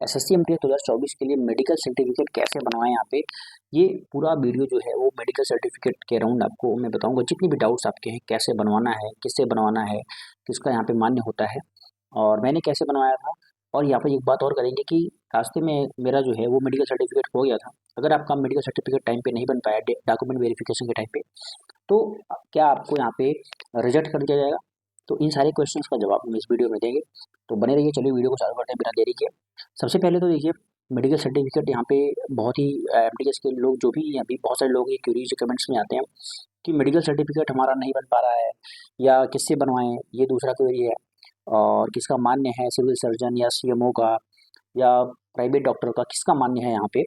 SSC MTS 2024 के लिए medical certificate कैसे बनवाएं यहाँ पे, ये पूरा वीडियो जो है वो मेडिकल सर्टिफिकेट के अराउंड आपको मैं बताऊंगा। जितनी भी डाउट्स आपके हैं, कैसे बनवाना है, किससे बनवाना है, किसका यहाँ पे मान्य होता है और मैंने कैसे बनवाया था। और यहाँ पे एक बात और करेंगे कि रास्ते में मेरा जो है वो मेडिकल सर्टिफिकेट हो गया था। अगर आपका मेडिकल सर्टिफिकेट टाइम पे नहीं बन पाया डॉक्यूमेंट वेरिफिकेशन के टाइम पे, तो क्या आपको यहाँ पे रिजेक्ट कर दिया जाएगा? तो इन सारे क्वेश्चंस का जवाब हम इस वीडियो में देंगे। तो बने रहिए, चलिए वीडियो को चालू करते हैं बिना देरी के। सबसे पहले तो देखिए, मेडिकल सर्टिफिकेट यहाँ पे बहुत ही एमटीएस के लोग जो भी यहाँ भी बहुत सारे लोग ये क्यूरीज कमेंट्स में आते हैं कि मेडिकल सर्टिफिकेट हमारा नहीं बन पा रहा है या किससे बनवाएं, ये दूसरा क्वेरी है। और किसका मान्य है, सिविल सर्जन या सीएमओ का या प्राइवेट डॉक्टर का, किसका मान्य है यहाँ पे?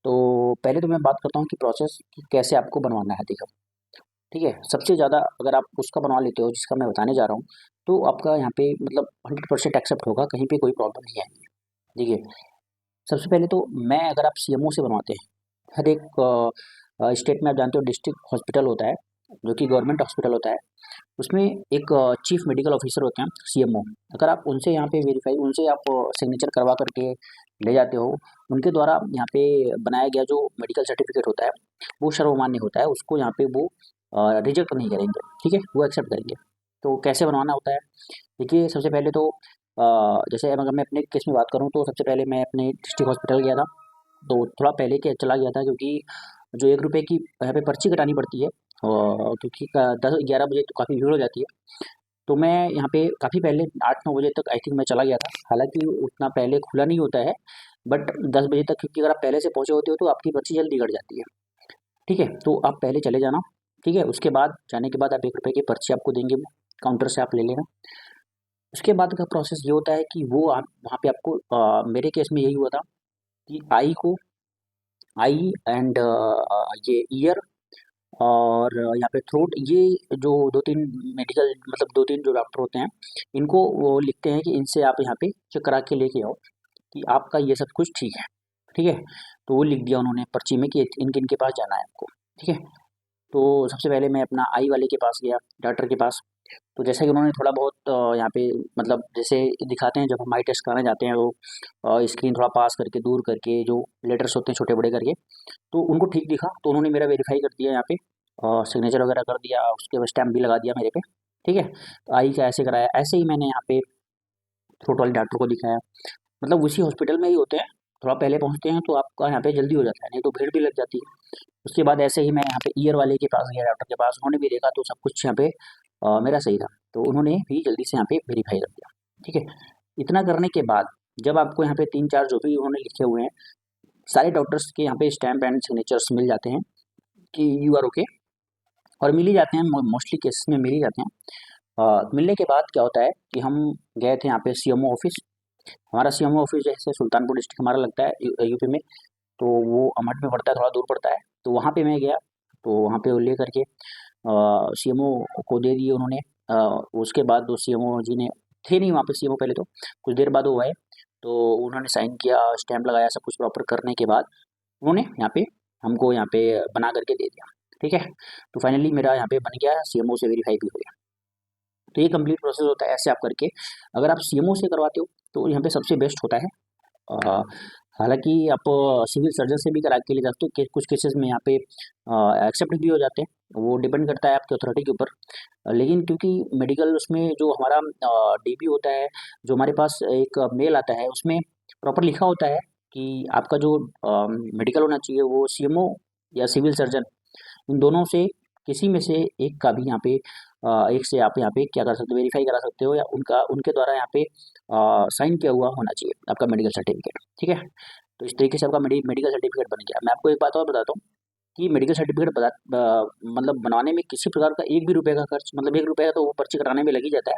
तो पहले तो मैं बात करता हूँ कि प्रोसेस कि कैसे आपको बनवाना है। देखो, ठीक है, सबसे ज़्यादा अगर आप उसका बनवा लेते हो जिसका मैं बताने जा रहा हूँ, तो आपका यहाँ पे मतलब 100% एक्सेप्ट होगा, कहीं पे कोई प्रॉब्लम नहीं आएगी। देखिए, सबसे पहले तो मैं अगर आप सीएमओ से बनवाते हैं, हर एक स्टेट में आप जानते हो डिस्ट्रिक्ट हॉस्पिटल होता है जो कि गवर्नमेंट हॉस्पिटल होता है। उसमें एक चीफ मेडिकल ऑफिसर होते हैं, सीएमओ। अगर आप उनसे यहाँ पे वेरीफाई, उनसे आप सिग्नेचर करवा करके ले जाते हो, उनके द्वारा यहाँ पे बनाया गया जो मेडिकल सर्टिफिकेट होता है वो सर्वमान्य होता है। उसको यहाँ पे वो रिजेक्ट नहीं करेंगे, ठीक है, वो एक्सेप्ट करेंगे। तो कैसे बनवाना होता है? देखिए, सबसे पहले तो जैसे अगर मैं अपने केस में बात करूँ तो सबसे पहले मैं अपने डिस्ट्रिक्ट हॉस्पिटल गया था। तो थोड़ा पहले के चला गया था क्योंकि जो 1 रुपये की यहाँ पे पर्ची कटानी पड़ती है, क्योंकि 10-11 बजे तो काफ़ी भीड़ हो जाती है। तो मैं यहाँ पे काफ़ी पहले 8-9 बजे तक आई थिंक मैं चला गया था। हालाँकि उतना पहले खुला नहीं होता है, बट 10 बजे तक, क्योंकि अगर आप पहले से पहुँचे होते हो तो आपकी पर्ची जल्दी कट जाती है। ठीक है, तो आप पहले चले जाना। ठीक है, उसके बाद जाने के बाद आप 1 रुपये की पर्ची आपको देंगे वो, काउंटर से आप ले लेना। उसके बाद का प्रोसेस ये होता है कि वो आप वहाँ पे आपको मेरे केस में यही हुआ था कि आई एंड ये ईयर और यहाँ पे थ्रोट, ये जो 2-3 मेडिकल मतलब 2-3 जो डॉक्टर होते हैं, इनको वो लिखते हैं कि इनसे आप यहाँ पे चेक करा के लेके आओ कि आपका ये सब कुछ ठीक है। ठीक है, तो वो लिख दिया उन्होंने पर्ची में कि इनके इनके पास जाना है आपको। ठीक है, तो सबसे पहले मैं अपना आई वाले के पास गया, डॉक्टर के पास। तो जैसा कि उन्होंने थोड़ा बहुत यहाँ पे मतलब जैसे दिखाते हैं जब हम आई टेस्ट कराने जाते हैं, वो स्क्रीन थोड़ा पास करके दूर करके जो लेटर्स होते हैं छोटे बड़े करके, तो उनको ठीक दिखा तो उन्होंने मेरा वेरीफाई कर दिया यहाँ पे और सिग्नेचर वगैरह कर दिया, उसके बाद स्टैम्प भी लगा दिया मेरे पे। ठीक है, तो आई का ऐसे कराया, ऐसे ही मैंने यहाँ पे थ्रोट वाले डॉक्टर को दिखाया। मतलब उसी हॉस्पिटल में ही होते हैं, थोड़ा पहले पहुँचते हैं तो आपका यहाँ पे जल्दी हो जाता है, नहीं तो भीड़ भी लग जाती है। उसके बाद ऐसे ही मैं यहाँ पे ईयर वाले के पास गया, डॉक्टर के पास, उन्होंने भी देखा तो सब कुछ यहाँ पे मेरा सही था, तो उन्होंने भी जल्दी से यहाँ पे वेरीफाई कर दिया। ठीक है, इतना करने के बाद जब आपको यहाँ पे 3-4 जो भी उन्होंने लिखे हुए हैं, सारे डॉक्टर्स के यहाँ पे स्टैम्प एंड सिग्नेचर्स मिल जाते हैं कि यू आर ओके, और मिल ही जाते हैं, मोस्टली केसेस में मिल ही जाते हैं। मिलने के बाद क्या होता है कि हम गए थे यहाँ पे सीएमओ ऑफिस। हमारा सीएमओ ऑफिस जैसे सुल्तानपुर डिस्ट्रिक्ट हमारा लगता है यूपी में, तो वो अमठ में पड़ता है, थोड़ा दूर पड़ता है। तो वहाँ पे मैं गया, तो वहाँ पे वो ले करके सीएमओ को दे दिए उन्होंने। उसके बाद वो सीएमओ जी ने, थे नहीं वहाँ पे सीएमओ पहले, तो कुछ देर बाद वो आए, तो उन्होंने साइन किया, स्टैम्प लगाया, सब कुछ प्रॉपर करने के बाद उन्होंने यहाँ पे हमको यहाँ पे बना करके दे दिया। ठीक है, तो फाइनली मेरा यहाँ पे बन गया, सीएमओ से वेरीफाई भी हो गया। तो ये कंप्लीट प्रोसेस होता है ऐसे आप करके। अगर आप सीएमओ से करवाते हो तो यहाँ पे सबसे बेस्ट होता है। अ, हालाँकि आप सिविल सर्जन से भी करा के ले जाते हो, कुछ केसेस में यहाँ पे एक्सेप्ट भी हो जाते हैं, वो डिपेंड करता है आपकी अथॉरिटी के ऊपर। लेकिन क्योंकि मेडिकल उसमें जो हमारा डीबी होता है, जो हमारे पास एक मेल आता है, उसमें प्रॉपर लिखा होता है कि आपका जो मेडिकल होना चाहिए वो सीएमओ या सिविल सर्जन, इन दोनों से किसी में से एक का भी यहाँ पे एक से आप यहाँ पे क्या कर सकते हो, वेरीफाई करा सकते हो, या उनका उनके द्वारा यहाँ पे साइन किया हुआ होना चाहिए आपका मेडिकल सर्टिफिकेट। ठीक है, तो इस तरीके से आपका मेडिकल सर्टिफिकेट बन गया। मैं आपको एक बात और बताता हूँ कि मेडिकल सर्टिफिकेट मतलब बनवाने में किसी प्रकार का 1 भी रुपये का खर्च, मतलब 1 रुपये का तो वो पर्ची कटाने में लग ही जाता है।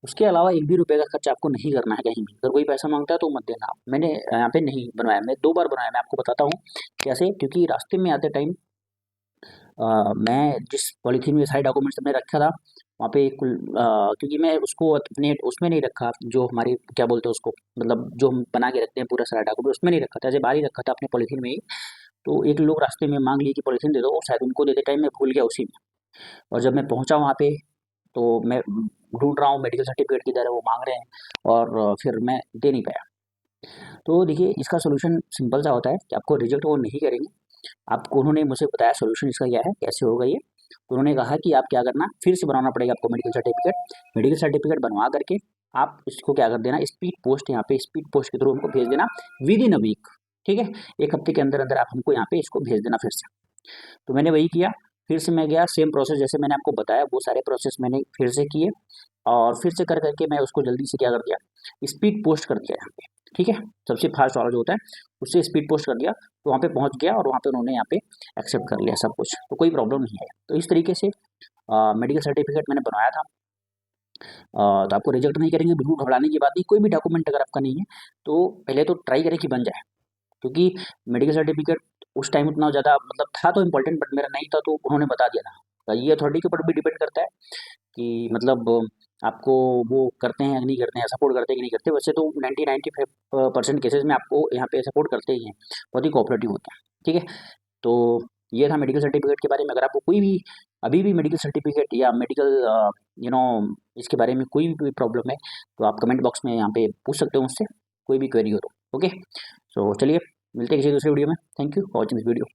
उसके अलावा 1 भी रुपये का खर्च आपको नहीं करना है कहीं भी। अगर कोई पैसा मांगता है तो मत देना आप। मैंने यहाँ पे नहीं बनवाया, मैं 2 बार बनवाया। मैं आपको बताता हूँ कैसे, क्योंकि रास्ते में आते टाइम मैं जिस पॉलीथीन में सारे डॉक्यूमेंट्स मैंने रखा था, वहाँ पे क्योंकि मैं उसको अपने उसमें नहीं रखा, जो हमारी क्या बोलते हैं उसको, मतलब जो हम बना के रखते हैं पूरा सारा डॉक्यूमेंट, उसमें नहीं रखा था, ऐसे बाहर ही रखा था अपने पॉलीथीन में ही। तो एक लोग रास्ते में मांग लिए कि पॉलीथीन दे दो, और शायद उनको देते टाइम मैं भूल गया उसी में। और जब मैं पहुँचा वहाँ पे, तो मैं ढूंढ रहा हूँ मेडिकल सर्टिफिकेट किधर है, वो मांग रहे हैं, और फिर मैं दे नहीं पाया। तो देखिए इसका सोल्यूशन सिंपल सा होता है कि आपको रिजेक्ट वो नहीं करेंगे। आपको उन्होंने मुझे बताया सोल्यूशन इसका क्या है, कैसे होगा ये। तो उन्होंने कहा कि आप क्या करना, फिर से बनाना पड़ेगा आपको मेडिकल सर्टिफिकेट। मेडिकल सर्टिफिकेट बनवा करके आप इसको क्या कर देना, स्पीड पोस्ट, यहाँ पे स्पीड पोस्ट के थ्रू हमको भेज देना विद इन अ वीक। ठीक है, एक हफ्ते के अंदर अंदर आप हमको यहाँ पे इसको भेज देना फिर से। तो मैंने वही किया, फिर से मैं गया, सेम प्रोसेस जैसे मैंने आपको बताया वो सारे प्रोसेस मैंने फिर से किए, और फिर से कर करके मैं उसको जल्दी से क्या कर दिया, स्पीड पोस्ट कर दिया यहाँ पे। ठीक है, सबसे फास्ट वाला जो होता है उससे स्पीड पोस्ट कर दिया, तो वहाँ पे पहुँच गया और वहाँ पे उन्होंने यहाँ पे एक्सेप्ट कर लिया सब कुछ, तो कोई प्रॉब्लम नहीं है। तो इस तरीके से मेडिकल सर्टिफिकेट मैंने बनवाया था। तो आपको रिजेक्ट नहीं करेंगे, बिल्कुल घबराने की बात नहीं। कोई भी डॉक्यूमेंट अगर आपका नहीं है तो पहले तो ट्राई करें कि बन जाए, क्योंकि मेडिकल सर्टिफिकेट उस टाइम उतना ज़्यादा मतलब था तो इम्पोर्टेंट, बट मेरा नहीं था तो उन्होंने बता दिया था। तो ये अथॉरिटी के ऊपर भी डिपेंड करता है कि मतलब आपको वो करते हैं कि नहीं करते हैं, सपोर्ट करते हैं कि नहीं करते। वैसे तो 90-95% केसेस में आपको यहाँ पे सपोर्ट करते ही हैं, बहुत ही कोऑपरेटिव होते हैं। ठीक है, तो ये था मेडिकल सर्टिफिकेट के बारे में। अगर आपको कोई भी अभी भी मेडिकल सर्टिफिकेट या मेडिकल यू नो इसके बारे में कोई भी प्रॉब्लम है तो आप कमेंट बॉक्स में यहाँ पे पूछ सकते हो मुझसे, कोई भी क्वेरी हो तो। ओके, सो चलिए मिलते हैं किसी दूसरे वीडियो में। Thank you for watching this video.